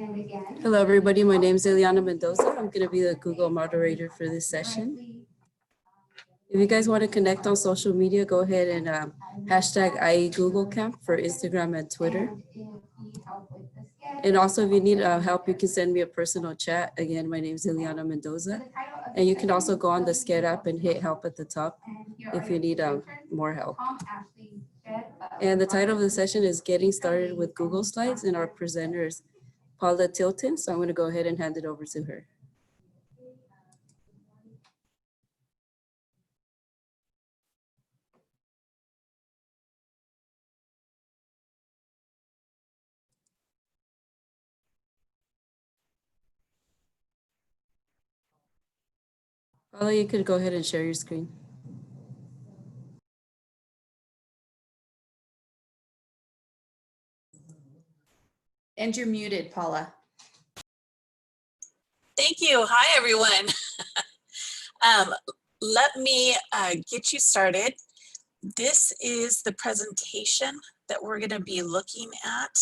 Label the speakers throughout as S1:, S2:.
S1: Hello, everybody. My name is Ileana Mendoza. I'm going to be the Google moderator for this session. If you guys want to connect on social media, go ahead and hashtag #IEGoogleCamp for Instagram and Twitter. And also, if you need help, you can send me a personal chat. Again, my name is Ileana Mendoza. And you can also go on the Sched app and hit help at the top if you need more help. And the title of the session is Getting Started with Google Slides, and our presenter is Paulla Tilton. So I'm going to go ahead and hand it over to her. Paulla, you could go ahead and share your screen.
S2: And you're muted, Paulla.
S3: Thank you. Hi, everyone. Let me get you started. This is the presentation that we're going to be looking at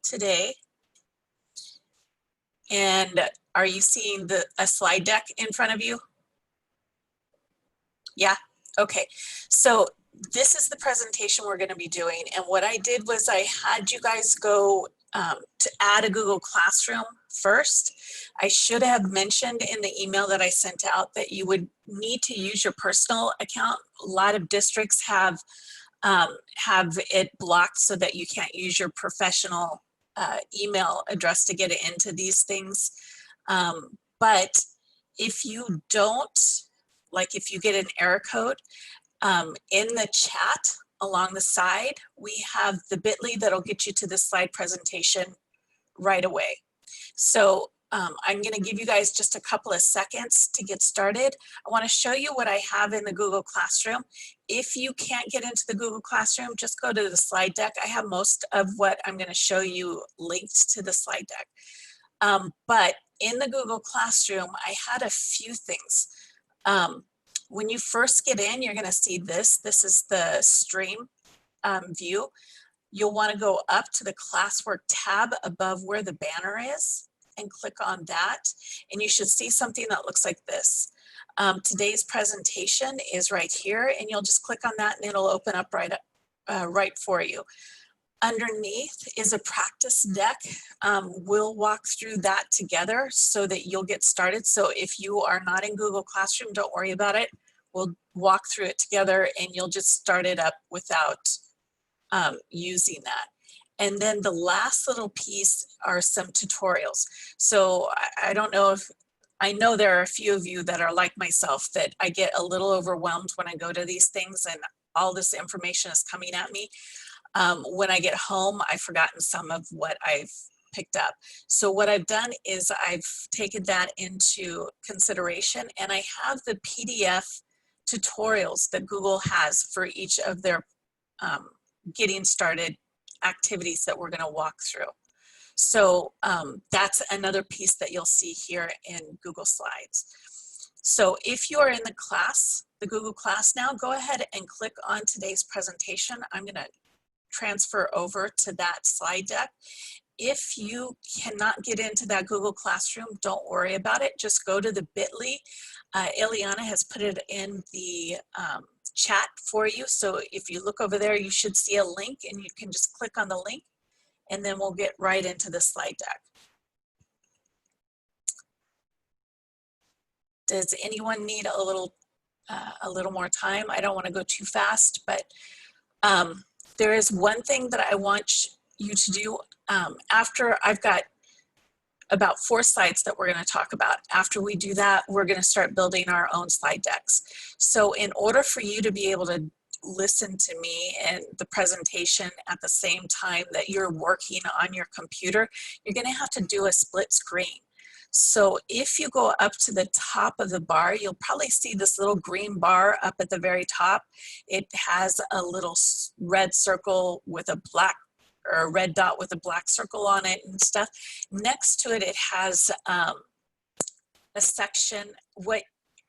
S3: today. And are you seeing a slide deck in front of you? Yeah, okay. So this is the presentation we're going to be doing. And what I did was I had you guys go to add a Google Classroom first. I should have mentioned in the email that I sent out that you would need to use your personal account. A lot of districts have it blocked so that you can't use your professional email address to get it into these things. But if you don't, like if you get an error code, in the chat along the side, we have the bit.ly that'll get you to the slide presentation right away. So I'm going to give you guys just a couple of seconds to get started. I want to show you what I have in the Google Classroom. If you can't get into the Google Classroom, just go to the slide deck. I have most of what I'm going to show you linked to the slide deck. But in the Google Classroom, I had a few things. When you first get in, you're going to see this. This is the stream view. You'll want to go up to the classwork tab above where the banner is and click on that. And you should see something that looks like this. Today's presentation is right here, and you'll just click on that and it'll open up right for you. Underneath is a practice deck. We'll walk through that together so that you'll get started. So if you are not in Google Classroom, don't worry about it. We'll walk through it together and you'll just start it up without using that. And then the last little piece are some tutorials. So I don't know if, I know there are a few of you that are like myself that I get a little overwhelmed when I go to these things and all this information is coming at me. When I get home, I've forgotten some of what I've picked up. So what I've done is I've taken that into consideration, and I have the PDF tutorials that Google has for each of their getting started activities that we're going to walk through. So that's another piece that you'll see here in Google Slides. So if you are in the class, the Google class now, go ahead and click on today's presentation. I'm going to transfer over to that slide deck. If you cannot get into that Google Classroom, don't worry about it. Just go to the bit.ly. Ileana has put it in the chat for you. So if you look over there, you should see a link and you can just click on the link and then we'll get right into the slide deck. Does anyone need a little more time? I don't want to go too fast, but there is one thing that I want you to do after I've got about 4 slides that we're going to talk about. After we do that, we're going to start building our own slide decks. So in order for you to be able to listen to me and the presentation at the same time that you're working on your computer, you're going to have to do a split screen. So if you go up to the top of the bar, you'll probably see this little green bar up at the very top. It has a little red circle with a black or a red dot with a black circle on it and stuff. Next to it, it has a section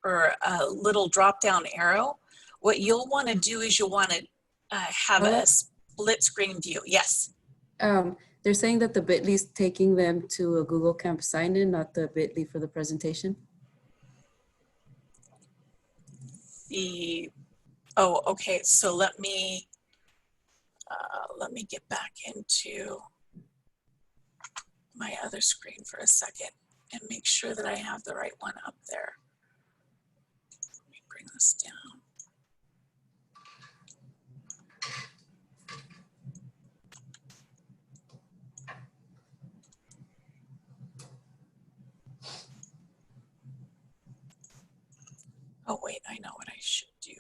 S3: or a little drop down arrow. What you'll want to do is you'll want to have a split screen view. Yes.
S1: They're saying that the bit.ly is taking them to a Google Camp sign-in, not the bit.ly for the presentation.
S3: Oh, okay. So let me get back into my other screen for a second and make sure that I have the right one up there. Let me bring this down. Oh wait, I know what I should do.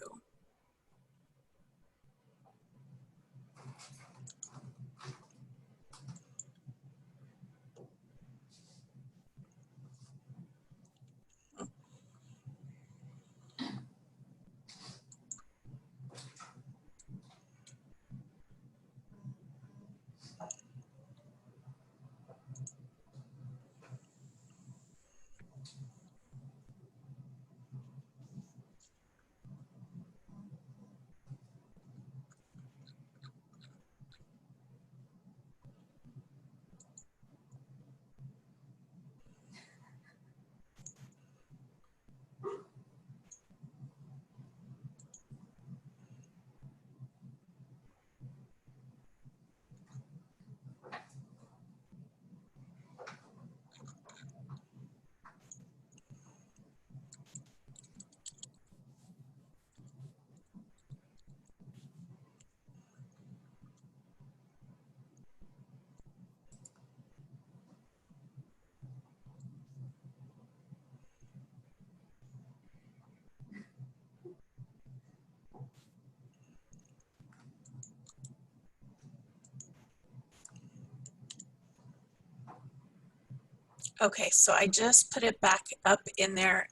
S3: Okay, so I just put it back up in there.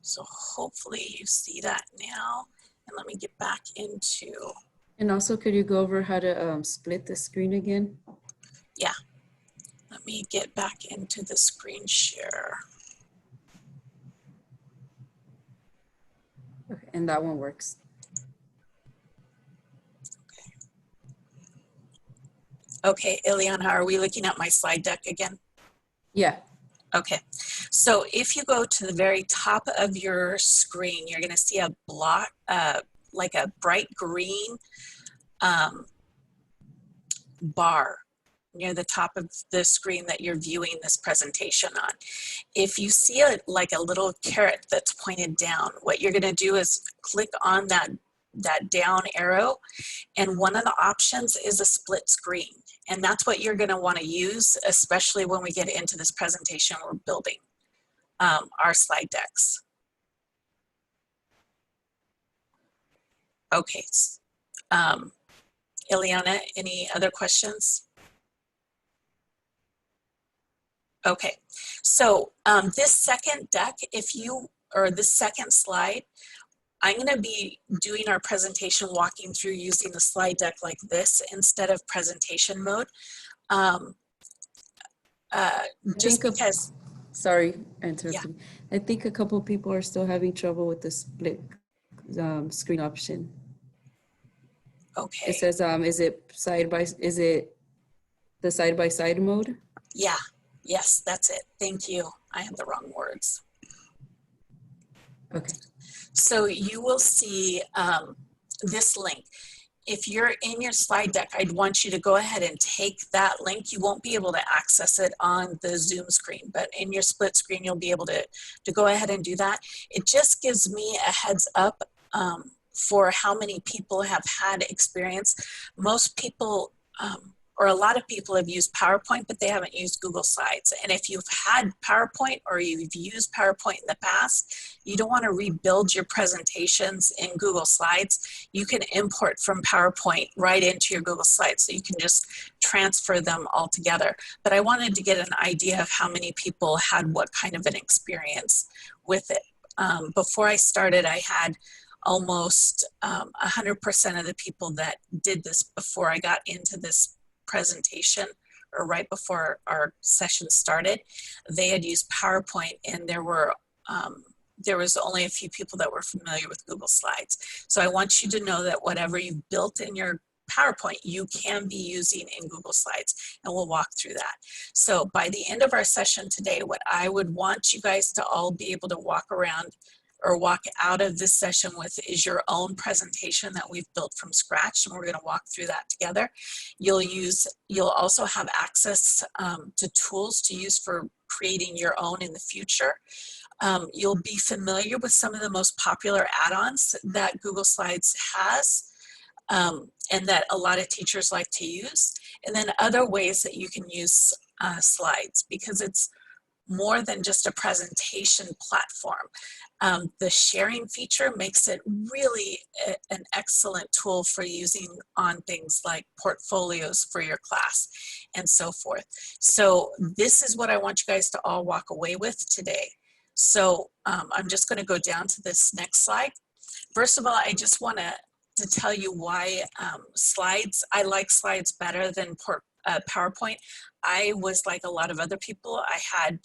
S3: So hopefully you see that now. And let me get back into,
S1: And also, could you go over how to split the screen again?
S3: yeah, let me get back into the screen share.
S1: Okay, and that one works.
S3: Okay, Ileana, are we looking at my slide deck again?
S1: Yeah.
S3: Okay, so if you go to the very top of your screen, you're gonna see a block, like a bright green bar near the top of the screen that you're viewing this presentation on. If you see like a little caret that's pointed down, what you're gonna do is click on that down arrow, and one of the options is a split screen. And that's what you're gonna wanna use, especially when we get into this presentation we're building, our slide decks. Okay, Ileana, any other questions? Okay, so this second deck, or this second slide, I'm gonna be doing our presentation walking through using the slide deck like this instead of presentation mode. Just because.
S1: Sorry, I interrupted. Yeah. I think a couple of people are still having trouble with the split screen option.
S3: Okay.
S1: It says, is it the side-by-side mode?
S3: Yeah, yes, that's it. Thank you. I had the wrong words.
S1: Okay.
S3: So you will see this link. If you're in your slide deck, I'd want you to go ahead and take that link. You won't be able to access it on the Zoom screen, but in your split screen, you'll be able to go ahead and do that. It just gives me a heads up for how many people have had experience. Most people, or a lot of people have used PowerPoint, but they haven't used Google Slides. And if you've had PowerPoint or you've used PowerPoint in the past, you don't want to rebuild your presentations in Google Slides. You can import from PowerPoint right into your Google Slides, so you can just transfer them all together. But I wanted to get an idea of how many people had what kind of an experience with it. Before I started, I had almost 100% of the people that did this before I got into this presentation, or right before our session started. They had used PowerPoint, and there was only a few people that were familiar with Google Slides. So I want you to know that whatever you've built in your PowerPoint you can be using in Google Slides, and we'll walk through that. So by the end of our session today, what I would want you guys to all be able to walk around or walk out of this session with is your own presentation that we've built from scratch, and we're going to walk through that together. You'll also have access to tools to use for creating your own in the future. You'll be familiar with some of the most popular add-ons that Google Slides has, and that a lot of teachers like to use, and then other ways that you can use slides, because it's more than just a presentation platform. The sharing feature makes it really an excellent tool for using on things like portfolios for your class and so forth. So this is what I want you guys to all walk away with today. So I'm just going to go down to this next slide. First of all, I just want to tell you why slides, I like slides better than PowerPoint. I was like a lot of other people. I had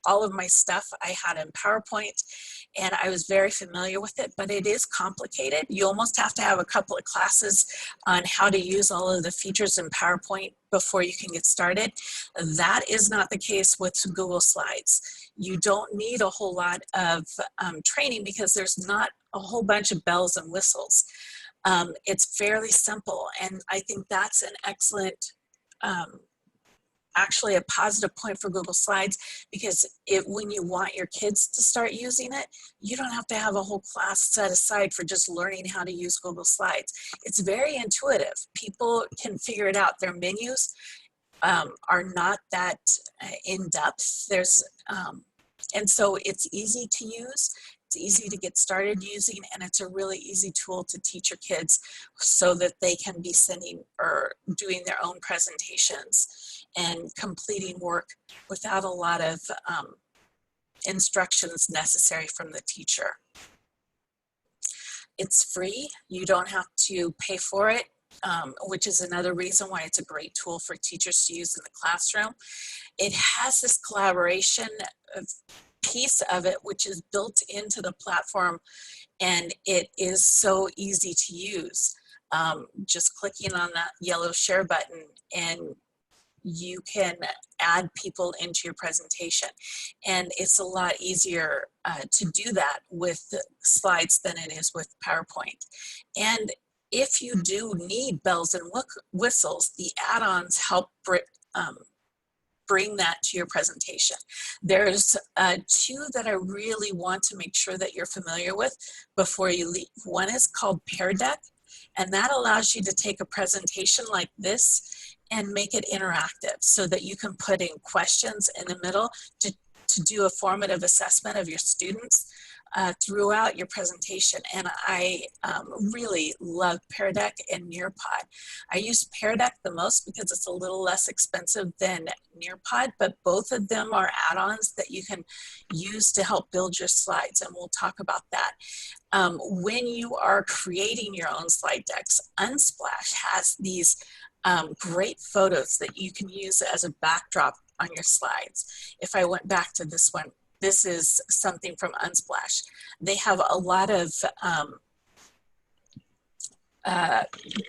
S3: all of my stuff I had in PowerPoint, and I was very familiar with it, but it is complicated. You almost have to have a couple of classes on how to use all of the features in PowerPoint before you can get started. That is not the case with Google Slides. You don't need a whole lot of training because there's not a whole bunch of bells and whistles. It's fairly simple, and I think that's an excellent actually a positive point for Google Slides, because when you want your kids to start using it, you don't have to have a whole class set aside for just learning how to use Google Slides. It's very intuitive. People can figure it out. Their menus are not that in depth. And so it's easy to use. It's easy to get started using, and it's a really easy tool to teach your kids so that they can be sending or doing their own presentations and completing work without a lot of instructions necessary from the teacher. It's free. You don't have to pay for it, which is another reason why it's a great tool for teachers to use in the classroom. It has this collaboration piece of it, which is built into the platform, and it is so easy to use. Just clicking on that yellow share button, and you can add people into your presentation. And it's a lot easier to do that with slides than it is with PowerPoint. And if you do need bells and whistles, the add-ons help bring that to your presentation. There's two that I really want to make sure that you're familiar with before you leave. One is called Pear Deck, and that allows you to take a presentation like this and make it interactive so that you can put in questions in the middle to do a formative assessment of your students throughout your presentation. And I really love Pear Deck and Nearpod. I use Pear Deck the most because it's a little less expensive than Nearpod, but both of them are add-ons that you can use to help build your slides, and we'll talk about that. When you are creating your own slide decks, Unsplash has these great photos that you can use as a backdrop on your slides. If I went back to this one, this is something from Unsplash. They have a lot of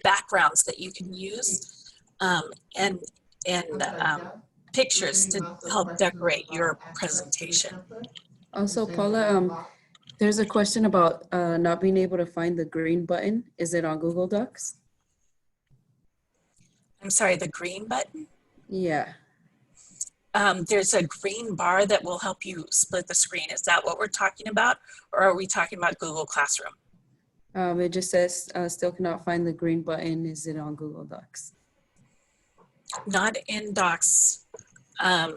S3: backgrounds that you can use and pictures to help decorate your presentation.
S1: Also, Paula, there's a question about not being able to find the green button. Is it on Google Docs?
S3: I'm sorry, the green button?
S1: Yeah.
S3: There's a green bar that will help you split the screen. Is that what we're talking about? Or are we talking about Google Classroom?
S1: It just says still cannot find the green button. Is it on Google Docs?
S3: Not in Docs. I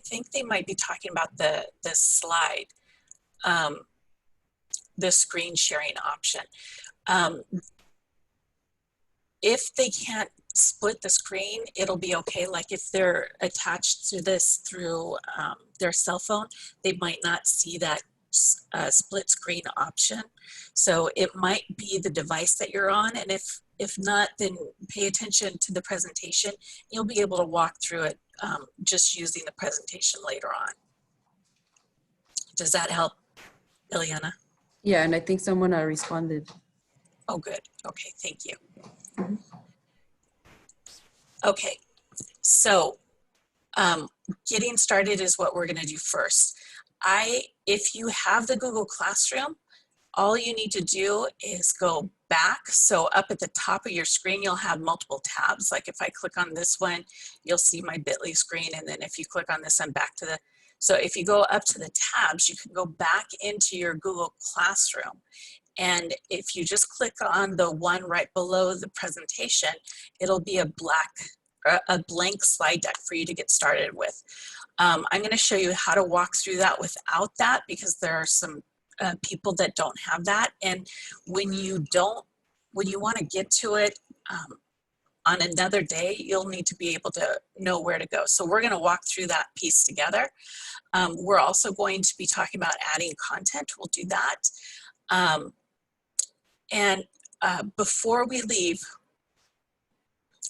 S3: think they might be talking about the slide, the screen sharing option. If they can't split the screen, it'll be okay. Like if they're attached to this through their cell phone, they might not see that split screen option. So it might be the device that you're on, and if not, then pay attention to the presentation. You'll be able to walk through it just using the presentation later on. Does that help, Ileana?
S1: Yeah, and I think someone responded.
S3: Oh, good. Okay, thank you. Okay, so getting started is what we're going to do first. If you have the Google Classroom, all you need to do is go back. So up at the top of your screen, you'll have multiple tabs. Like if I click on this one, you'll see my bit.ly screen. And then if you click on this, I'm back to the, so if you go up to the tabs, you can go back into your Google Classroom. And if you just click on the one right below the presentation, it'll be a blank slide deck for you to get started with. I'm going to show you how to walk through that without that, because there are some people that don't have that. And when you want to get to it on another day, you'll need to be able to know where to go. So we're going to walk through that piece together. We're also going to be talking about adding content. We'll do that. Before we leave,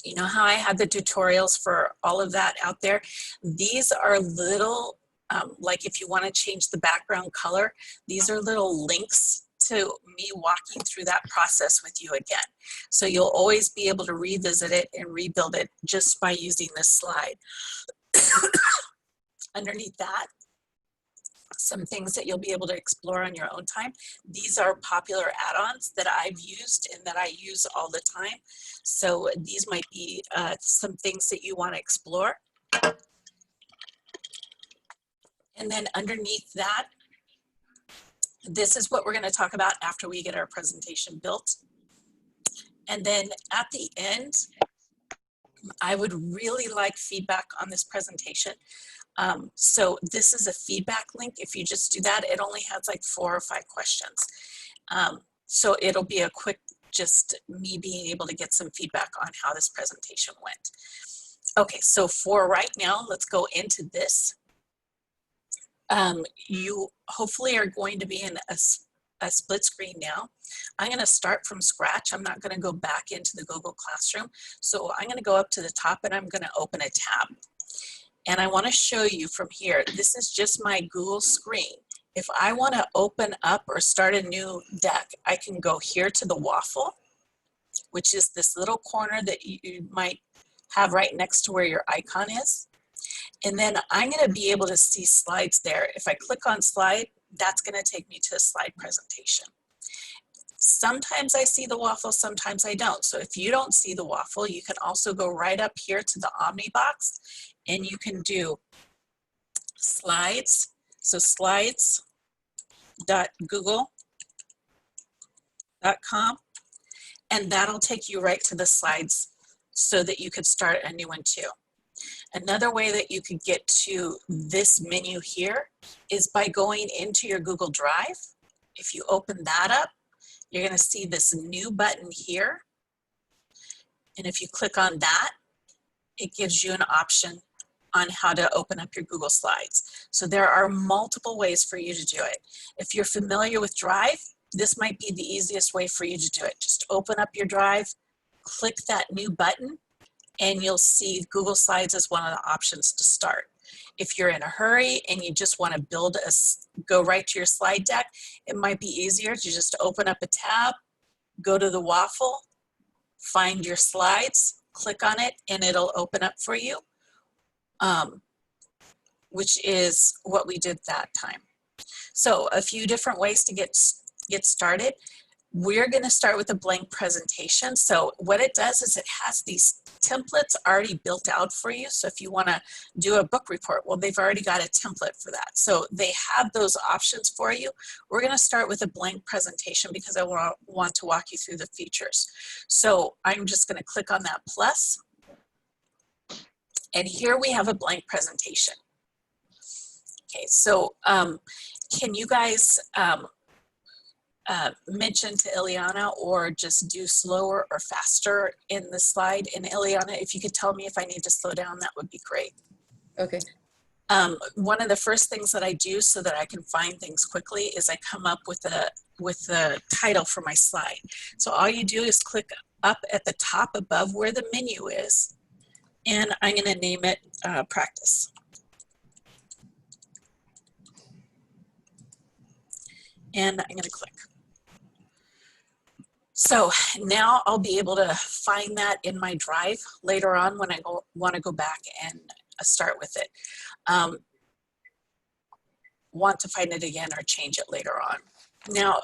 S3: you know how I had the tutorials for all of that out there? These are little, like if you want to change the background color, these are little links to me walking through that process with you again. So you'll always be able to revisit it and rebuild it just by using this slide. Underneath that, some things that you'll be able to explore on your own time. These are popular add-ons that I've used and that I use all the time. So these might be some things that you want to explore. And then underneath that, this is what we're going to talk about after we get our presentation built. And then at the end, I would really like feedback on this presentation. So this is a feedback link. If you just do that, it only has like 4 or 5 questions. So it'll be a quick, just me being able to get some feedback on how this presentation went. Okay, so for right now, let's go into this. You hopefully are going to be in a split screen now. I'm going to start from scratch. I'm not going to go back into the Google Classroom. So I'm going to go up to the top and I'm going to open a tab. And I want to show you from here, this is just my Google screen. If I want to open up or start a new deck, I can go here to the waffle, which is this little corner that you might have right next to where your icon is. And then I'm going to be able to see slides there. If I click on slide, that's going to take me to a slide presentation. Sometimes I see the waffle, sometimes I don't. So if you don't see the waffle, you can also go right up here to the Omni box and you can do slides. So slides.google.com, and that'll take you right to the slides so that you could start a new one too. Another way that you could get to this menu here is by going into your Google Drive. If you open that up, you're going to see this new button here. And if you click on that, it gives you an option on how to open up your Google Slides. So there are multiple ways for you to do it. If you're familiar with Drive, this might be the easiest way for you to do it. Just open up your Drive, click that new button, and you'll see Google Slides as one of the options to start. If you're in a hurry and you just want to go right to your slide deck, it might be easier to just open up a tab, go to the waffle, find your slides, click on it, and it'll open up for you, which is what we did that time. So a few different ways to get started. We're going to start with a blank presentation. So what it does is it has these templates already built out for you. So if you want to do a book report, well, they've already got a template for that. So they have those options for you. We're going to start with a blank presentation because I want to walk you through the features. So I'm just going to click on that plus. And here we have a blank presentation. Okay, so can you guys mention to Ileana or just do slower or faster in the slide? And Ileana, if you could tell me if I need to slow down, that would be great.
S1: Okay.
S3: One of the first things that I do so that I can find things quickly is I come up with the title for my slide. So all you do is click up at the top above where the menu is, and I'm going to name it practice. And I'm going to click. So now I'll be able to find that in my drive later on when I want to go back and start with it. Want to find it again or change it later on. Now,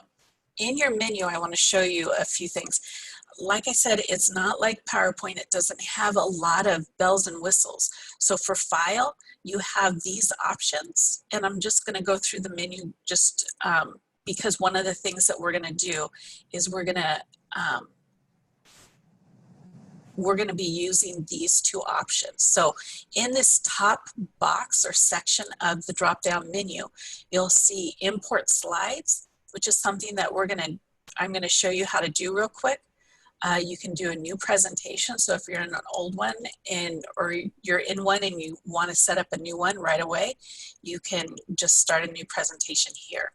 S3: in your menu, I want to show you a few things. Like I said, it's not like PowerPoint. It doesn't have a lot of bells and whistles. So for file, you have these options, and I'm just going to go through the menu just because one of the things that we're going to do is we're going to be using these two options. So in this top box or section of the drop-down menu, you'll see import slides, which is something that I'm going to show you how to do real quick. You can do a new presentation. So if you're in an old one or you're in one and you want to set up a new one right away, you can just start a new presentation here.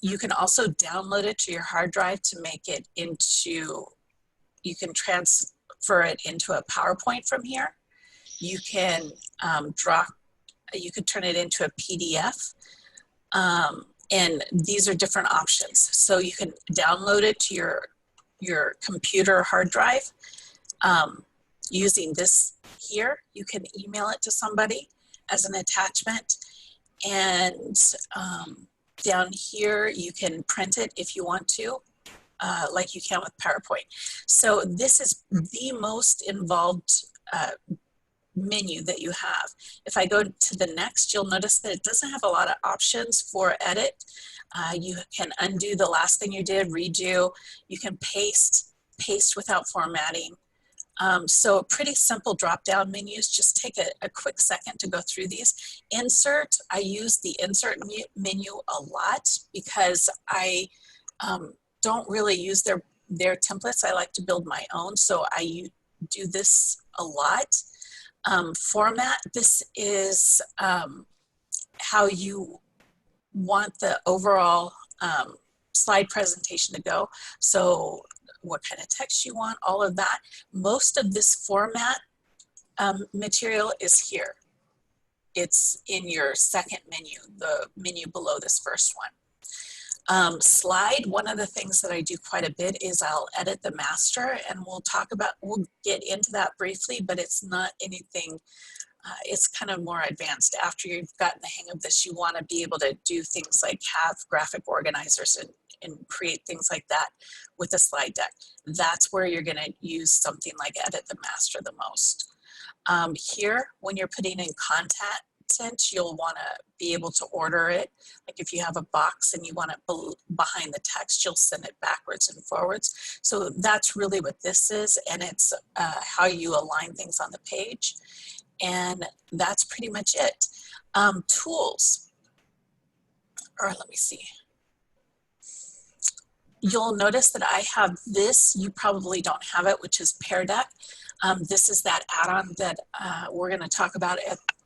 S3: You can also download it to your hard drive to make it into, you can transfer it into a PowerPoint from here. You can you could turn it into a PDF. And these are different options. So you can download it to your computer hard drive using this here. You can email it to somebody as an attachment. And down here, you can print it if you want to, like you can with PowerPoint. So this is the most involved menu that you have. If I go to the next, you'll notice that it doesn't have a lot of options for edit. You can undo the last thing you did, redo. You can paste without formatting. So pretty simple drop-down menus. Just take a quick second to go through these. Insert, I use the insert menu a lot because I don't really use their templates. I like to build my own, so I do this a lot. Format, this is how you want the overall slide presentation to go. So what kind of text you want, all of that. Most of this format material is here. It's in your second menu, the menu below this first one. Slide, one of the things that I do quite a bit is I'll edit the master, and we'll get into that briefly, but it's not anything, it's kind of more advanced. After you've gotten the hang of this, you want to be able to do things like have graphic organizers and create things like that with a slide deck. That's where you're going to use something like edit the master the most. Here, when you're putting in content, you'll want to be able to order it. Like if you have a box and you want it behind the text, you'll send it backwards and forwards. So that's really what this is, and it's how you align things on the page. And that's pretty much it. Tools, or let me see. You'll notice that I have this, you probably don't have it, which is Pear Deck. This is that add-on that we're going to talk about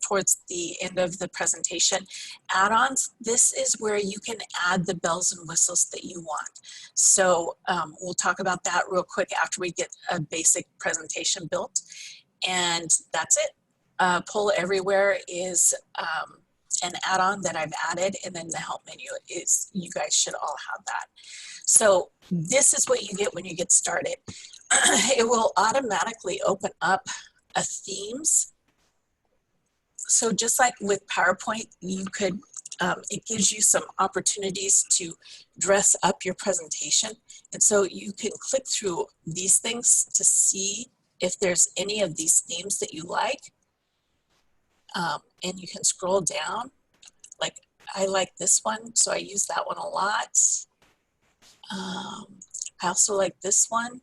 S3: towards the end of the presentation. Add-ons, this is where you can add the bells and whistles that you want. So we'll talk about that real quick after we get a basic presentation built. And that's it. Pull Everywhere is an add-on that I've added, and then the help menu is, you guys should all have that. So this is what you get when you get started. It will automatically open up a themes. So just like with PowerPoint, you could, it gives you some opportunities to dress up your presentation. And so you can click through these things to see if there's any of these themes that you like. And you can scroll down. Like I like this one, so I use that one a lot. I also like this one,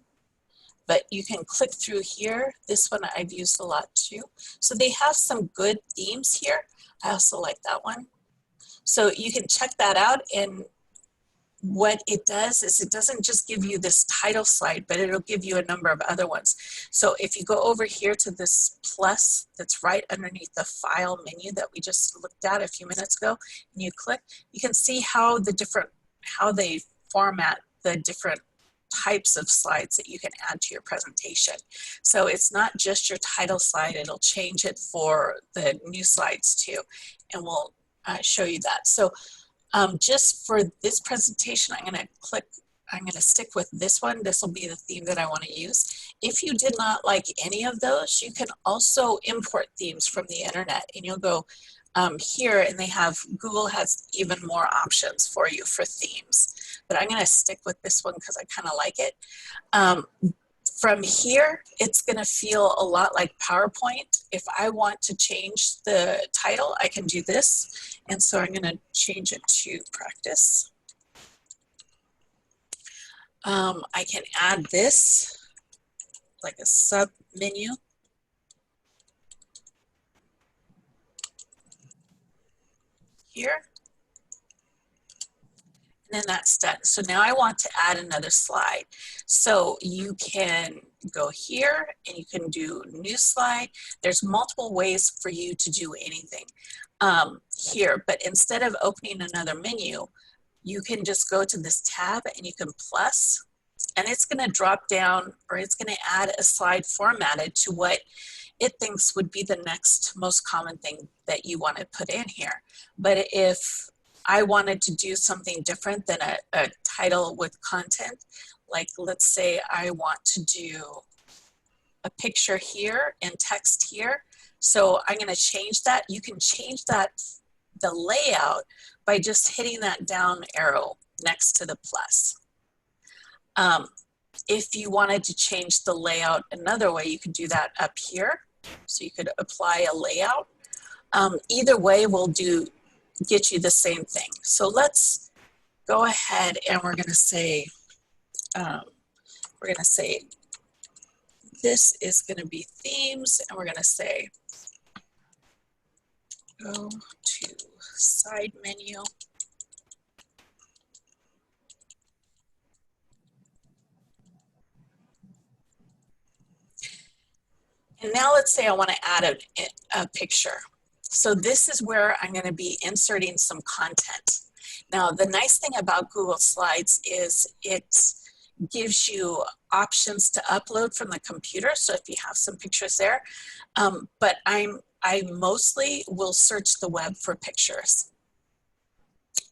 S3: but you can click through here. This one I've used a lot too. So they have some good themes here. I also like that one. So you can check that out, and what it does is it doesn't just give you this title slide, but it'll give you a number of other ones. So if you go over here to this plus that's right underneath the file menu that we just looked at a few minutes ago, and you click, you can see how they format the different types of slides that you can add to your presentation. So it's not just your title slide, it'll change it for the new slides too. And we'll show you that. So Just for this presentation, I'm going to stick with this one. This will be the theme that I want to use. If you did not like any of those, you can also import themes from the internet, and you'll go here, and Google has even more options for you for themes. But I'm going to stick with this one because I kind of like it. From here, it's going to feel a lot like PowerPoint. If I want to change the title, I can do this. And so I'm going to change it to practice. I can add this like a sub menu. Here. And then that's done. So now I want to add another slide. So you can go here and you can do new slide. There's multiple ways for you to do anything here, but instead of opening another menu, you can just go to this tab and you can plus, and it's going to drop down, or it's going to add a slide formatted to what it thinks would be the next most common thing that you want to put in here. But if I wanted to do something different than a title with content, like let's say I want to do a picture here and text here. So I'm going to change that. You can change that, the layout, by just hitting that down arrow next to the plus. If you wanted to change the layout another way, you could do that up here. So you could apply a layout. Either way will get you the same thing. So let's go ahead and we're going to say this is going to be themes, and we're going to say go to side menu. And now let's say I want to add a picture. So this is where I'm going to be inserting some content. Now, the nice thing about Google Slides is it gives you options to upload from the computer. So if you have some pictures there, but I mostly will search the web for pictures.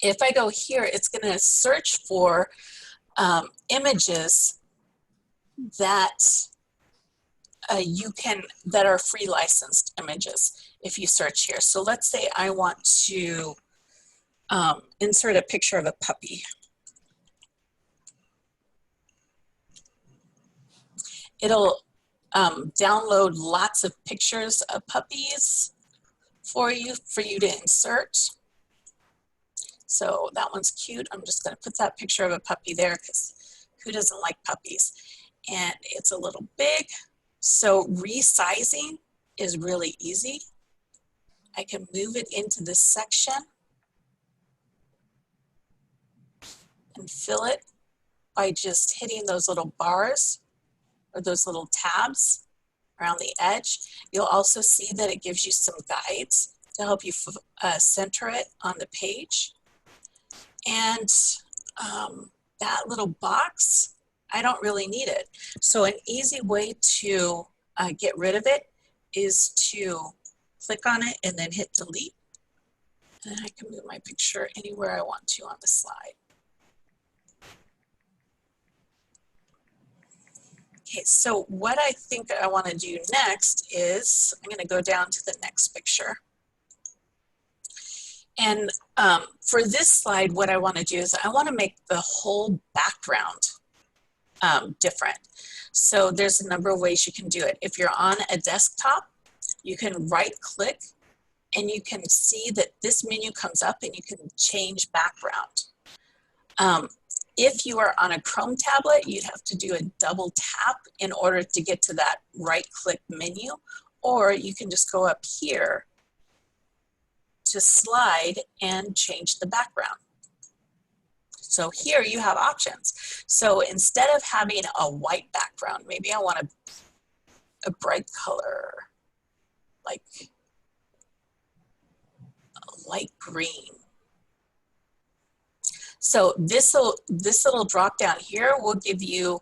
S3: If I go here, it's going to search for images that that are free licensed images if you search here. So let's say I want to insert a picture of a puppy. It'll download lots of pictures of puppies for you to insert. So that one's cute. I'm just going to put that picture of a puppy there because who doesn't like puppies? And it's a little big. So resizing is really easy. I can move it into this section and fill it by just hitting those little bars or those little tabs around the edge. You'll also see that it gives you some guides to help you center it on the page. And that little box, I don't really need it. So an easy way to get rid of it is to click on it and then hit delete. And I can move my picture anywhere I want to on the slide. Okay, so what I think I want to do next is I'm going to go down to the next picture. And for this slide, what I want to do is I want to make the whole background different. So there's a number of ways you can do it. If you're on a desktop, you can right click and you can see that this menu comes up and you can change background. If you are on a Chrome tablet, you'd have to do a double tap in order to get to that right click menu, or you can just go up here to slide and change the background. So here you have options. So instead of having a white background, maybe I want a bright color, like a light green. So this little drop down here will give you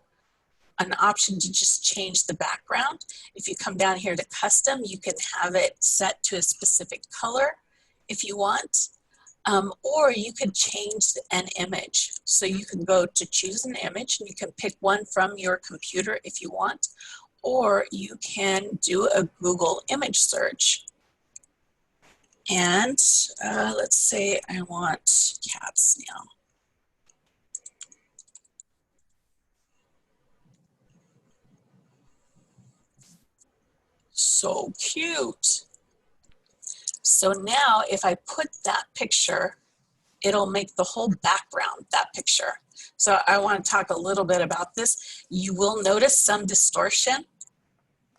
S3: an option to just change the background. If you come down here to custom, you can have it set to a specific color if you want. Or you could change an image. So you can go to choose an image and you can pick one from your computer if you want, or you can do a Google image search. And let's say I want cats now. So cute. So now if I put that picture, it'll make the whole background that picture. So I want to talk a little bit about this. You will notice some distortion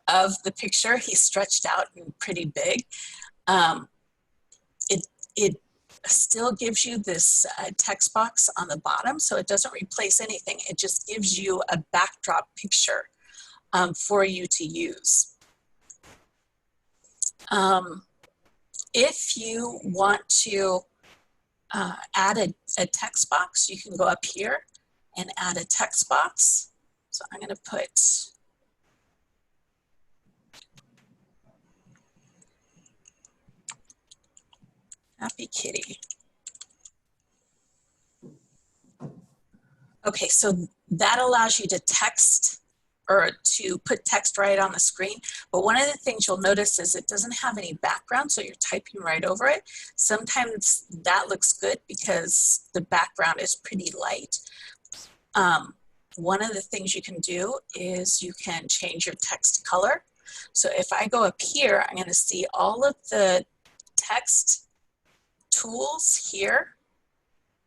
S3: of the picture. He's stretched out and pretty big. It still gives you this text box on the bottom, so it doesn't replace anything. It just gives you a backdrop picture for you to use. If you want to add a text box, you can go up here and add a text box. So I'm going to put Happy Kitty. Okay, so that allows you to text or to put text right on the screen. But one of the things you'll notice is it doesn't have any background, so you're typing right over it. Sometimes that looks good because the background is pretty light. One of the things you can do is you can change your text color. So if I go up here, I'm going to see all of the text tools here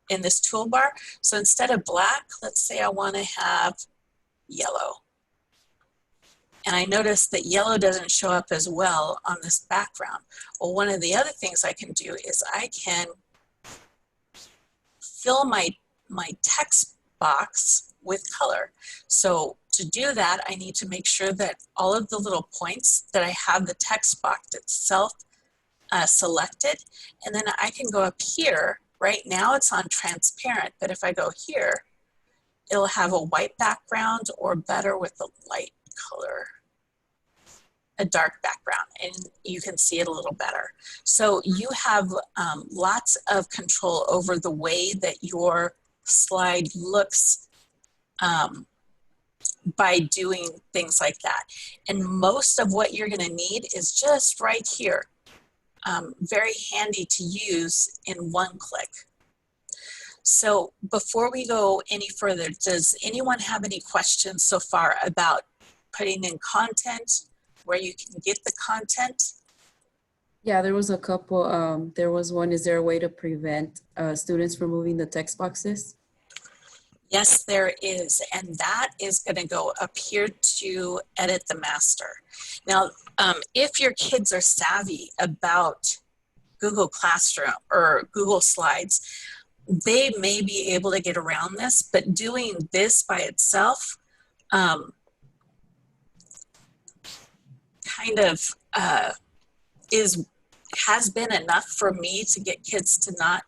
S3: in this toolbar. So instead of black, let's say I want to have yellow. And I notice that yellow doesn't show up as well on this background. Well, one of the other things I can do is I can fill my text box with color. So to do that, I need to make sure that all of the little points that I have the text box itself selected. And then I can go up here. Right now it's on transparent, but if I go here, it'll have a white background or better with a light color, a dark background, and you can see it a little better. So you have lots of control over the way that your slide looks by doing things like that. And most of what you're going to need is just right here. Very handy to use in one click. So before we go any further, does anyone have any questions so far about putting in content, where you can get the content?
S1: Yeah, there was a couple. There was one, is there a way to prevent students from moving the text boxes?
S3: Yes, there is, and that is going to go up here to edit the master. Now, if your kids are savvy about Google Classroom or Google Slides, they may be able to get around this, but doing this by itself kind of has been enough for me to get kids to not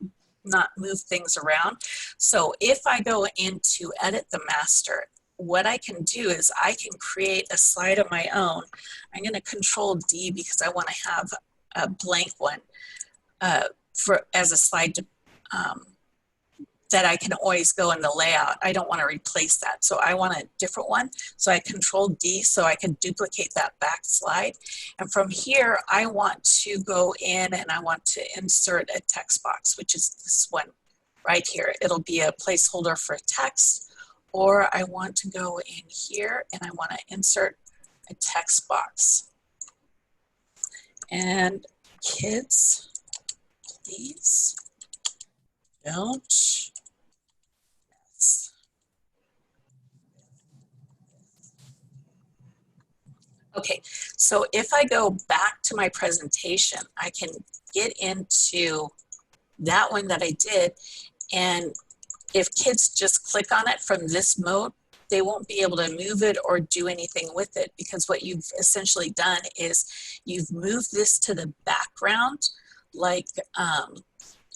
S3: move things around. So if I go into edit the master, what I can do is I can create a slide of my own. I'm going to Control D because I want to have a blank one as a slide to, that I can always go in the layout. I don't want to replace that. So I want a different one. So I Control D so I can duplicate that back slide. And from here, I want to go in and I want to insert a text box, which is this one right here. It'll be a placeholder for text, or I want to go in here and I want to insert a text box. And kids, please don't mess. Okay, so if I go back to my presentation, I can get into that one that I did, and if kids just click on it from this mode, they won't be able to move it or do anything with it, because what you've essentially done is you've moved this to the background, like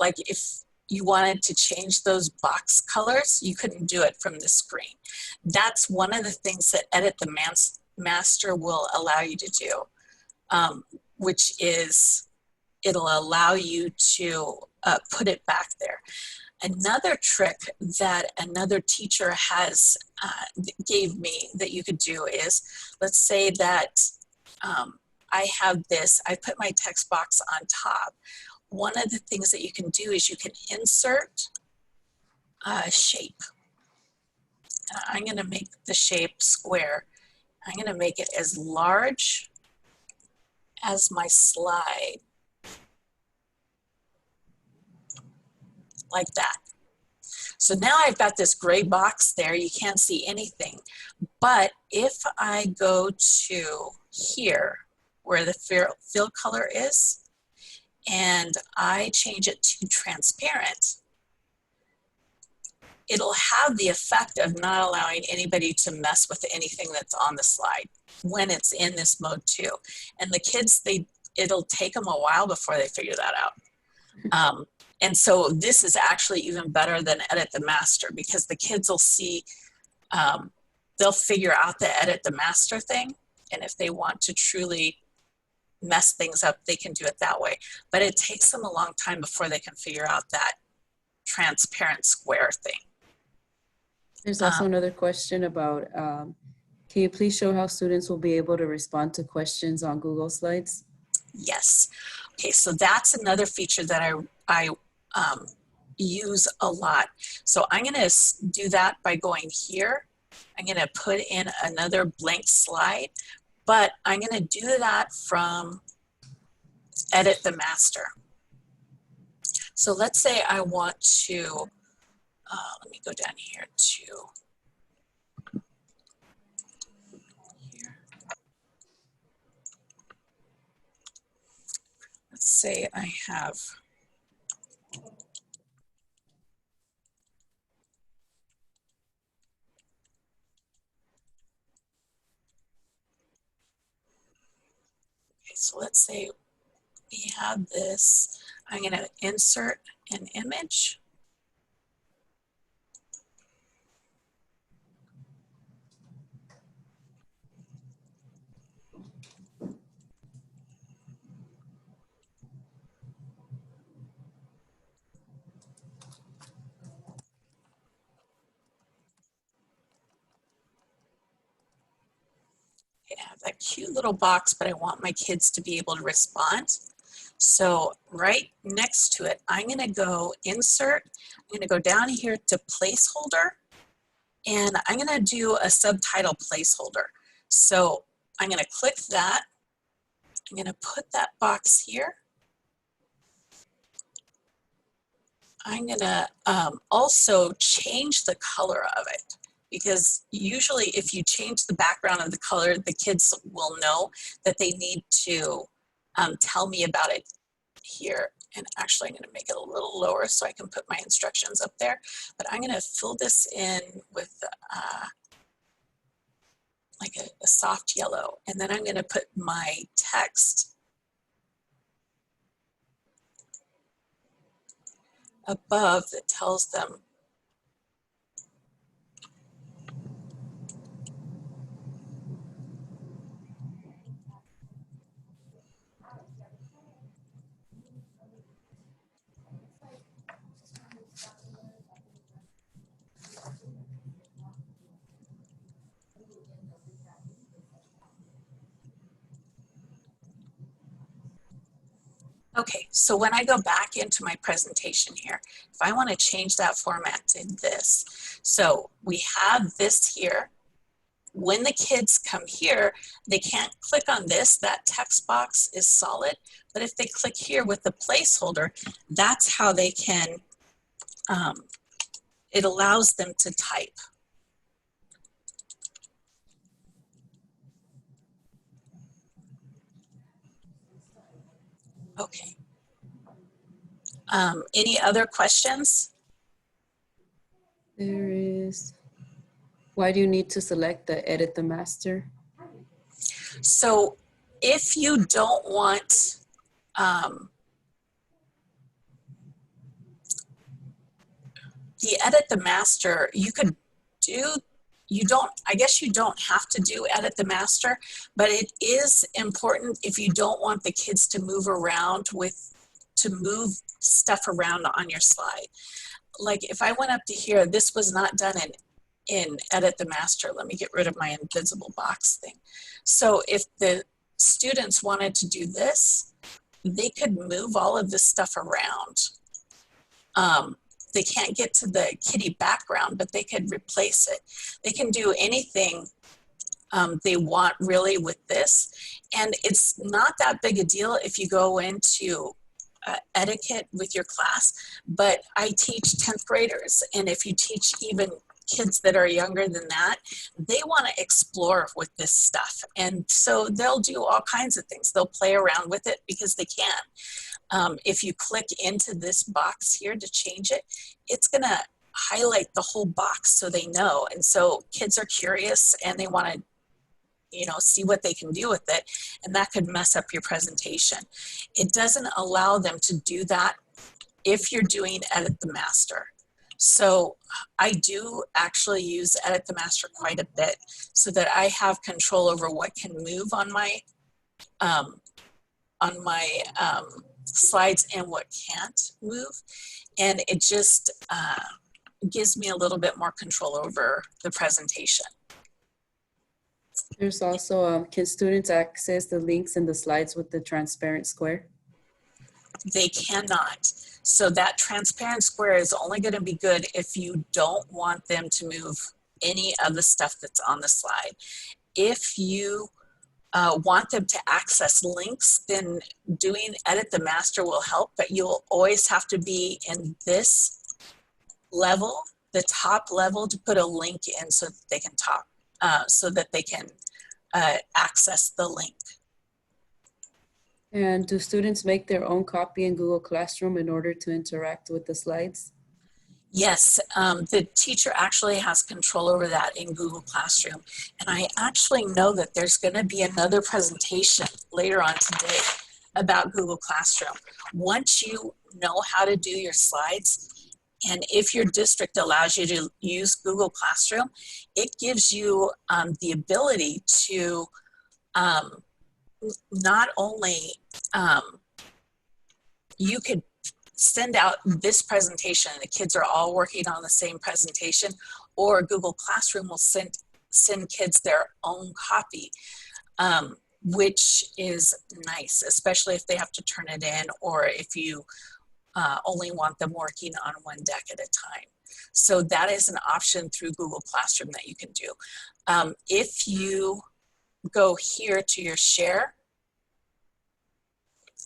S3: if you wanted to change those box colors, you couldn't do it from the screen. That's one of the things that Edit the Master will allow you to do, which is it'll allow you to put it back there. Another trick that another teacher has gave me that you could do is, let's say that I have this, I put my text box on top. One of the things that you can do is you can insert a shape. I'm gonna make the shape square. I'm gonna make it as large as my slide, like that. So now I've got this gray box there, you can't see anything. But if I go to here, where the fill color is, and I change it to transparent, it'll have the effect of not allowing anybody to mess with anything that's on the slide when it's in this mode too. And the kids, it'll take them a while before they figure that out. And so this is actually even better than edit the master, because the kids will see, they'll figure out the edit the master thing. And if they want to truly mess things up, they can do it that way. But it takes them a long time before they can figure out that transparent square thing.
S1: There's also another question about, can you please show how students will be able to respond to questions on Google Slides?
S3: Yes. Okay, so that's another feature that I use a lot. So I'm gonna do that by going here. I'm gonna put in another blank slide, but I'm gonna do that from edit the master. So let's say I want to, let me go down here to here. Let's say I have, okay, so let's say we have this. I'm going to insert an image. I have that cute little box, but I want my kids to be able to respond. So right next to it, I'm gonna go insert, I'm gonna go down here to placeholder, and I'm gonna do a subtitle placeholder. So I'm gonna click that, I'm gonna put that box here. I'm gonna also change the color of it, because usually if you change the background of the color, the kids will know that they need to tell me about it here. And actually I'm gonna make it a little lower so I can put my instructions up there. But I'm gonna fill this in with like a soft yellow. And then I'm gonna put my text above that tells them okay, so when I go back into my presentation here, if I want to change that format to this, so we have this here. When the kids come here, they can't click on this, that text box is solid, but if they click here with the placeholder, that's how they can, it allows them to type. Okay. Any other questions?
S1: There is, why do you need to select the edit the master?
S3: So if you don't want, the edit the master, you could do, I guess you don't have to do edit the master, but it is important if you don't want the kids to move around with to move stuff around on your slide. Like if I went up to here, this was not done in Edit the Master. Let me get rid of my invisible box thing. So if the students wanted to do this, they could move all of this stuff around. They can't get to the kitty background, but they could replace it. They can do anything they want really with this. And it's not that big a deal if you go into etiquette with your class, but I teach 10th graders. And if you teach even kids that are younger than that, they want to explore with this stuff. And so they'll do all kinds of things. They'll play around with it because they can. If you click into this box here to change it, it's going to highlight the whole box so they know. And so kids are curious and they want to, you know, see what they can do with it. And that could mess up your presentation. It doesn't allow them to do that if you're doing Edit the Master. So I do actually use Edit the Master quite a bit so that I have control over what can move on my slides and what can't move. And it just gives me a little bit more control over the presentation.
S1: There's also, can students access the links in the slides with the transparent square?
S3: They cannot. So that transparent square is only going to be good if you don't want them to move any of the stuff that's on the slide. If you want them to access links, then doing Edit the Master will help, but you'll always have to be in this level, the top level, to put a link in so that they can talk, so that they can access the link.
S1: And do students make their own copy in Google Classroom in order to interact with the slides?
S3: Yes, the teacher actually has control over that in Google Classroom. And I actually know that there's going to be another presentation later on today about Google Classroom. Once you know how to do your slides, and if your district allows you to use Google Classroom, it gives you the ability to not only, you could send out this presentation and the kids are all working on the same presentation, or Google Classroom will send kids their own copy, which is nice, especially if they have to turn it in or if you only want them working on one deck at a time. So that is an option through Google Classroom that you can do. If you go here to your share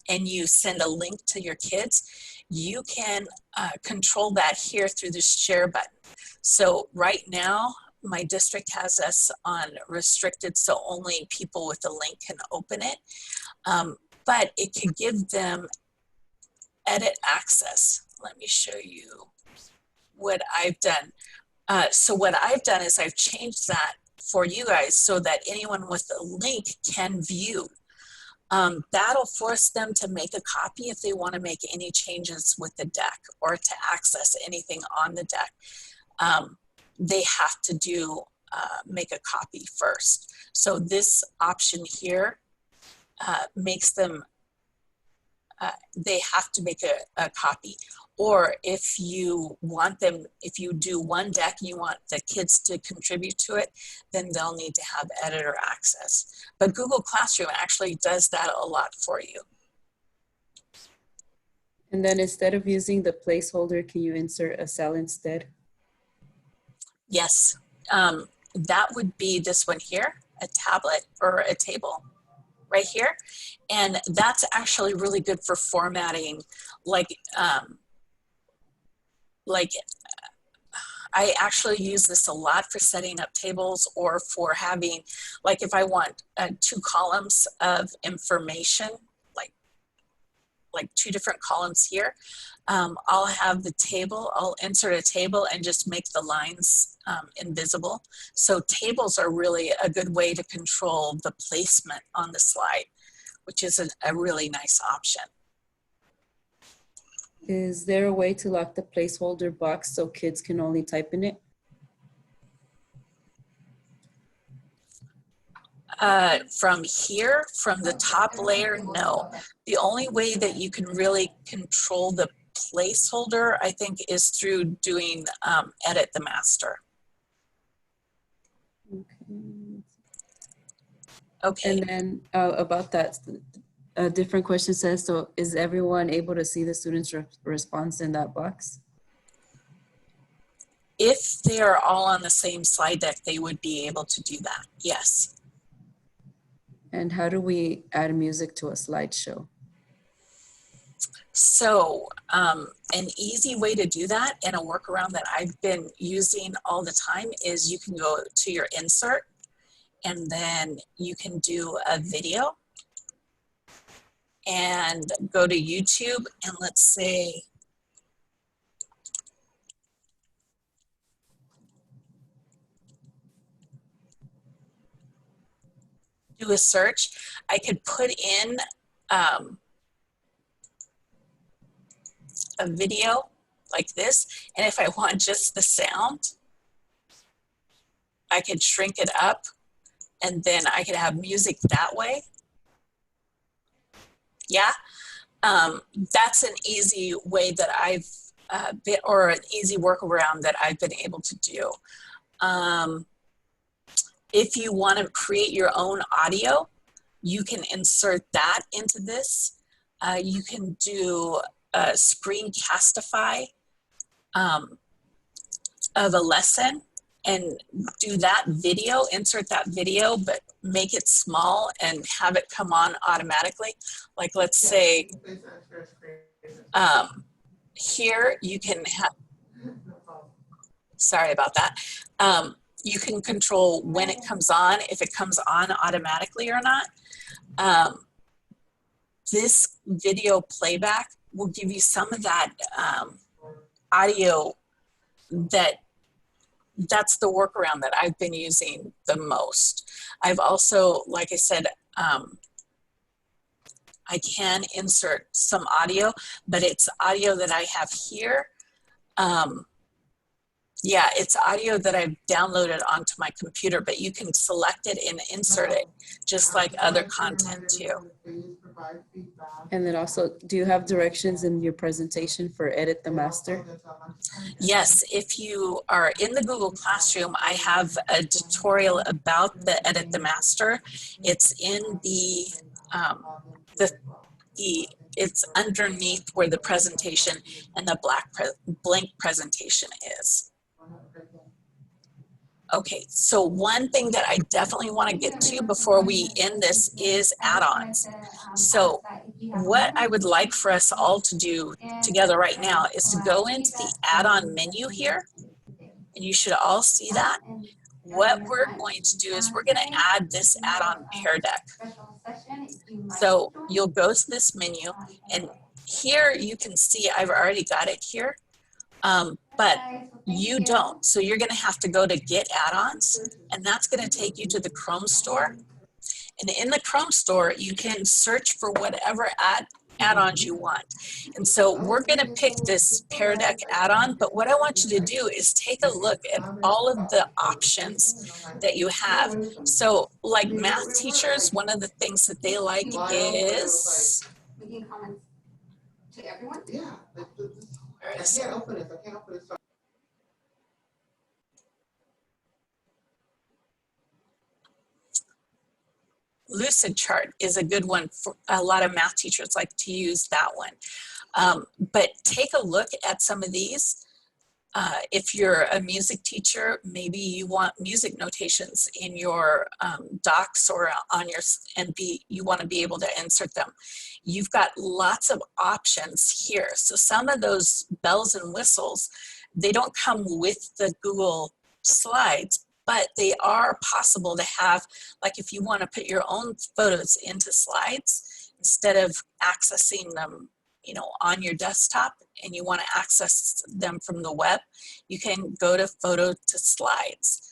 S3: and you send a link to your kids, you can control that here through the share button. So right now, my district has us on restricted, so only people with a link can open it. But it can give them edit access. Let me show you what I've done. So what I've done is I've changed that for you guys so that anyone with a link can view. That'll force them to make a copy if they want to make any changes with the deck or to access anything on the deck. They have to do make a copy first. So this option here makes them, they have to make a copy. Or if you want them, if you do one deck, you want the kids to contribute to it, then they'll need to have editor access. But Google Classroom actually does that a lot for you.
S1: And then instead of using the placeholder, can you insert a cell instead?
S3: Yes, that would be this one here, a tablet or a table right here. And that's actually really good for formatting, like I actually use this a lot for setting up tables or for having, like if I want 2 columns of information, like 2 different columns here, I'll have the table, I'll insert a table and just make the lines invisible. So tables are really a good way to control the placement on the slide, which is a really nice option.
S1: Is there a way to lock the placeholder box so kids can only type in it?
S3: From here, from the top layer, no. The only way that you can really control the placeholder, I think, is through doing edit the master. Okay.
S1: And then about that, a different question says, so is everyone able to see the student's response in that box?
S3: If they are all on the same slide deck, they would be able to do that, yes.
S1: And how do we add music to a slideshow?
S3: So an easy way to do that and a workaround that I've been using all the time is you can go to your insert and then you can do a video and go to YouTube and let's say, do a search. I could put in a video like this, and if I want just the sound, I could shrink it up and then I could have music that way. Yeah, that's an easy way that I've been, or an easy workaround that I've been able to do. If you want to create your own audio, you can insert that into this. You can do a screencastify of a lesson and do that video, insert that video, but make it small and have it come on automatically. Like let's say here you can have, sorry about that. You can control when it comes on, if it comes on automatically or not. This video playback will give you some of that audio that's the workaround that I've been using the most. I've also, like I said, I can insert some audio, but it's audio that I have here. Yeah, it's audio that I've downloaded onto my computer, but you can select it and insert it just like other content too.
S1: And then also, do you have directions in your presentation for edit the master?
S3: Yes, if you are in the Google Classroom, I have a tutorial about the edit the master. It's in it's underneath where the presentation and the blank presentation is. Okay, so one thing that I definitely want to get to before we end this is add-ons. So what I would like for us all to do together right now is to go into the add-on menu here, and you should all see that. What we're going to do is we're going to add this add-on pair deck. So you'll go to this menu, and here you can see I've already got it here. But you don't. So you're going to have to go to Get Add-ons, and that's going to take you to the Chrome store. And in the Chrome store, you can search for whatever add-ons you want. And so we're going to pick this Pear Deck add-on, but what I want you to do is take a look at all of the options that you have. So like math teachers, one of the things that they like is...
S4: Making comments to everyone?
S5: Yeah. I can't open it. I can't open it.
S3: Lucid Chart is a good one for a lot of math teachers like to use that one. But take a look at some of these. If you're a music teacher, maybe you want music notations in your docs or on your, you want to be able to insert them. You've got lots of options here. So some of those bells and whistles, they don't come with the Google Slides, but they are possible to have, like if you want to put your own photos into slides, instead of accessing them, you know, on your desktop, and you want to access them from the web, you can go to Photo to Slides.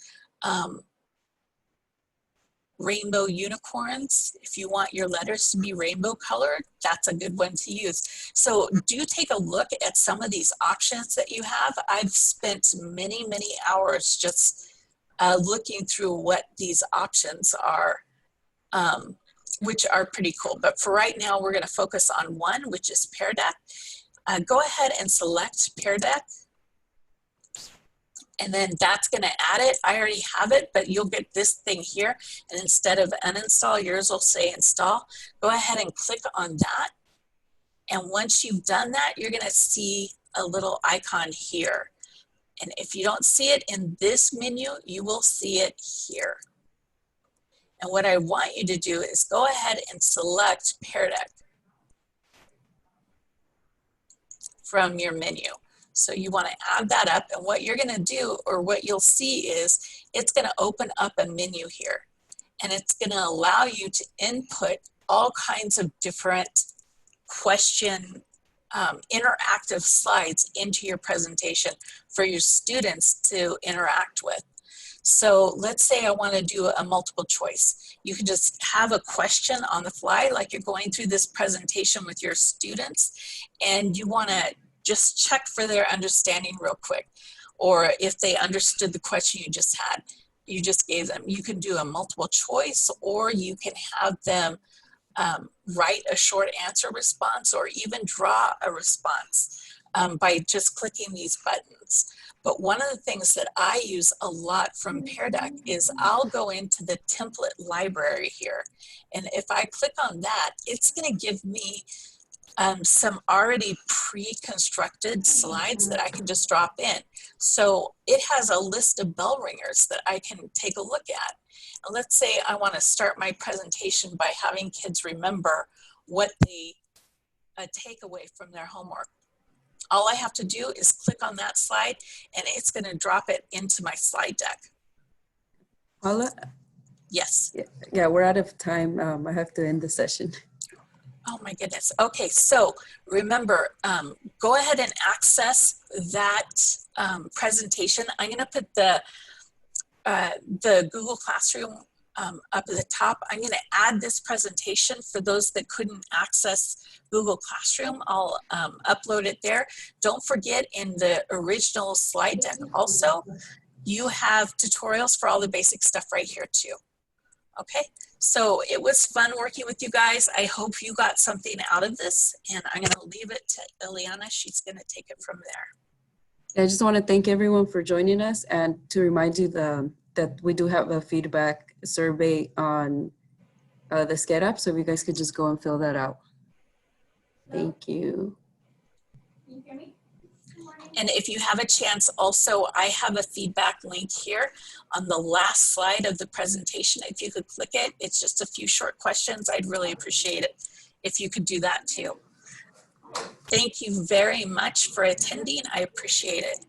S3: Rainbow unicorns, if you want your letters to be rainbow colored, that's a good one to use. So do take a look at some of these options that you have. I've spent many hours just looking through what these options are which are pretty cool. But for right now, we're going to focus on one, which is Pear Deck. Go ahead and select Pear Deck. And then that's going to add it. I already have it, but you'll get this thing here. And instead of uninstall, yours will say install. Go ahead and click on that. And once you've done that, you're going to see a little icon here. And if you don't see it in this menu, you will see it here. And what I want you to do is go ahead and select Pear Deck from your menu. So you want to add that up, and what you're going to do, or what you'll see, is it's going to open up a menu here, and it's going to allow you to input all kinds of different question interactive slides into your presentation for your students to interact with. So let's say I want to do a multiple choice. You can just have a question on the fly, like you're going through this presentation with your students, and you want to just check for their understanding real quick. Or if they understood the question you just had, you just gave them. You can do a multiple choice, or you can have them write a short answer response, or even draw a response by just clicking these buttons. But one of the things that I use a lot from Pear Deck is I'll go into the template library here. And if I click on that, it's going to give me some already pre-constructed slides that I can just drop in. So it has a list of bell ringers that I can take a look at. And let's say I want to start my presentation by having kids remember what they take away from their homework. All I have to do is click on that slide, and it's going to drop it into my slide deck.
S1: Paula?
S3: Yes.
S1: Yeah, we're out of time. I have to end the session.
S3: Oh my goodness. Okay, so remember, go ahead and access that presentation. I'm going to put the Google Classroom up at the top. I'm going to add this presentation for those that couldn't access Google Classroom. I'll upload it there. Don't forget, in the original slide deck also, you have tutorials for all the basic stuff right here too. Okay, so it was fun working with you guys. I hope you got something out of this, and I'm going to leave it to Ileana. She's going to take it from there.
S1: I just want to thank everyone for joining us, and to remind you that we do have a feedback survey on the SCED app, so if you guys could just go and fill that out. Thank you.
S4: Can you hear me?
S3: And if you have a chance also, I have a feedback link here on the last slide of the presentation. If you could click it, it's just a few short questions. I'd really appreciate it if you could do that too. Thank you very much for attending. I appreciate it.